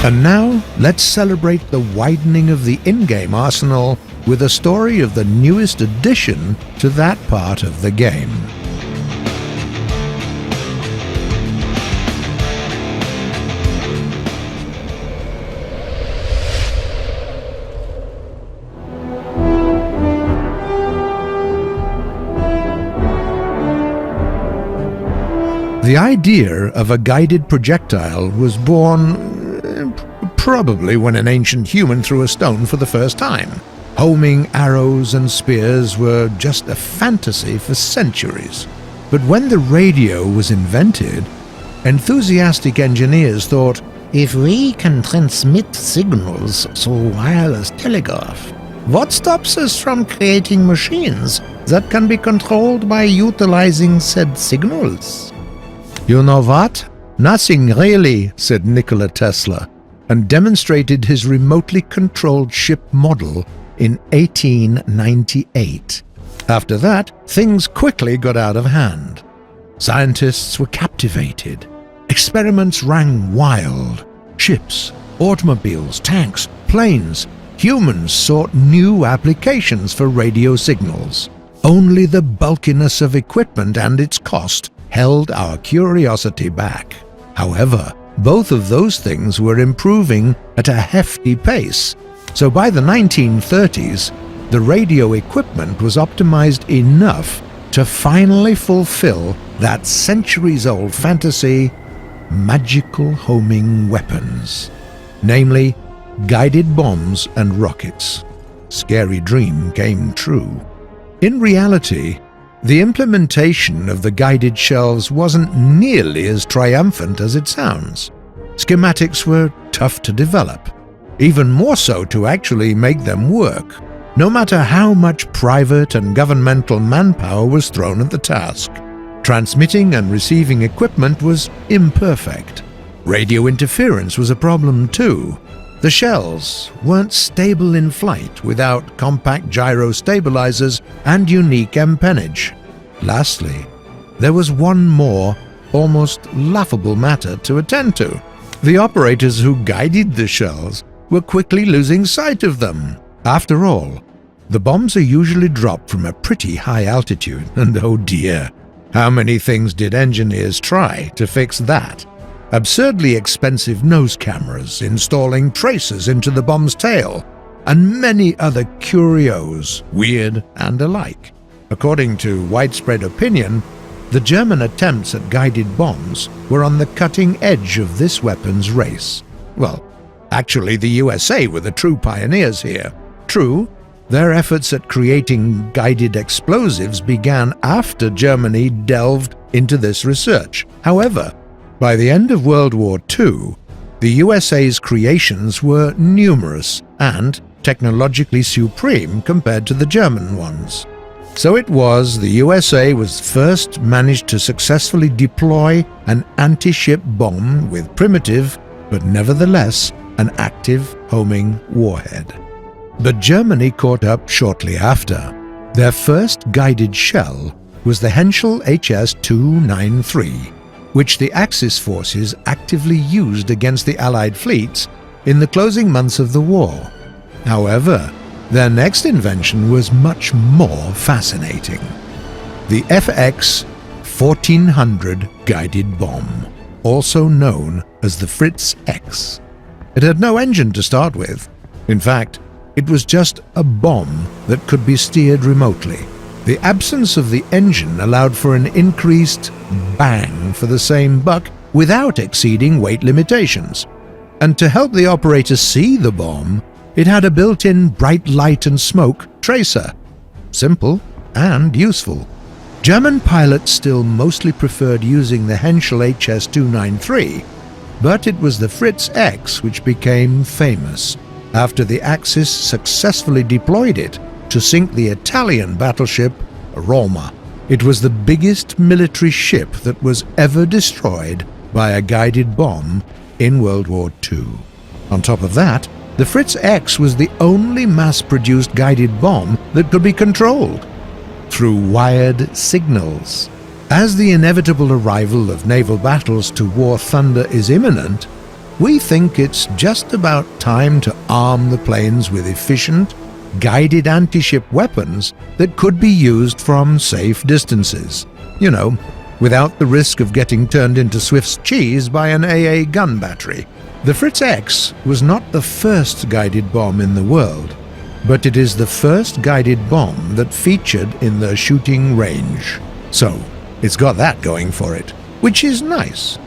And now, let's celebrate the widening of the in-game arsenal with a story of the newest addition to that part of the game. The idea of a guided projectile was born probably when an ancient human threw a stone for the first time. Homing arrows and spears were just a fantasy for centuries. But when the radio was invented, enthusiastic engineers thought, if we can transmit signals through wireless telegraph, what stops us from creating machines that can be controlled by utilizing said signals? You know what? Nothing really, said Nikola Tesla, and demonstrated his remotely controlled ship model in 1898. After that, things quickly got out of hand. Scientists were captivated. Experiments ran wild. Ships, automobiles, tanks, planes, humans sought new applications for radio signals. Only the bulkiness of equipment and its cost held our curiosity back. However, both of those things were improving at a hefty pace, so by the 1930s, the radio equipment was optimized enough to finally fulfill that centuries-old fantasy, magical homing weapons, namely guided bombs and rockets. Scary dream came true. In reality, the implementation of the guided shells wasn't nearly as triumphant as it sounds. Schematics were tough to develop, even more so to actually make them work, no matter how much private and governmental manpower was thrown at the task. Transmitting and receiving equipment was imperfect. Radio interference was a problem too. The shells weren't stable in flight without compact gyro stabilizers and unique empennage. Lastly, there was one more, almost laughable matter to attend to. The operators who guided the shells were quickly losing sight of them. After all, the bombs are usually dropped from a pretty high altitude, and oh dear, how many things did engineers try to fix that? Absurdly expensive nose cameras, installing tracers into the bomb's tail, and many other curios, weird and alike. According to widespread opinion, the German attempts at guided bombs were on the cutting edge of this weapons race. Well, actually the USA were the true pioneers here. True, their efforts at creating guided explosives began after Germany delved into this research. However, by the end of World War II, the USA's creations were numerous and technologically supreme compared to the German ones. So it was the USA was first managed to successfully deploy an anti-ship bomb with primitive, but nevertheless an active homing warhead. But Germany caught up shortly after. Their first guided shell was the Henschel HS-293, which the Axis forces actively used against the Allied fleets in the closing months of the war. However, their next invention was much more fascinating. The FX-1400 guided bomb, also known as the Fritz X. It had no engine to start with. In fact, it was just a bomb that could be steered remotely. The absence of the engine allowed for an increased bang for the same buck without exceeding weight limitations. And to help the operator see the bomb, it had a built-in bright light and smoke tracer. Simple and useful. German pilots still mostly preferred using the Henschel HS-293, but it was the Fritz X which became famous after the Axis successfully deployed it to sink the Italian battleship Roma. It was the biggest military ship that was ever destroyed by a guided bomb in World War II. On top of that, the Fritz X was the only mass-produced guided bomb that could be controlled through wired signals. As the inevitable arrival of naval battles to war thunder is imminent, we think it's just about time to arm the planes with efficient, guided anti-ship weapons that could be used from safe distances. You know, without the risk of getting turned into Swift's cheese by an AA gun battery. The Fritz X was not the first guided bomb in the world, but it is the first guided bomb that featured in the shooting range. So, it's got that going for it, which is nice.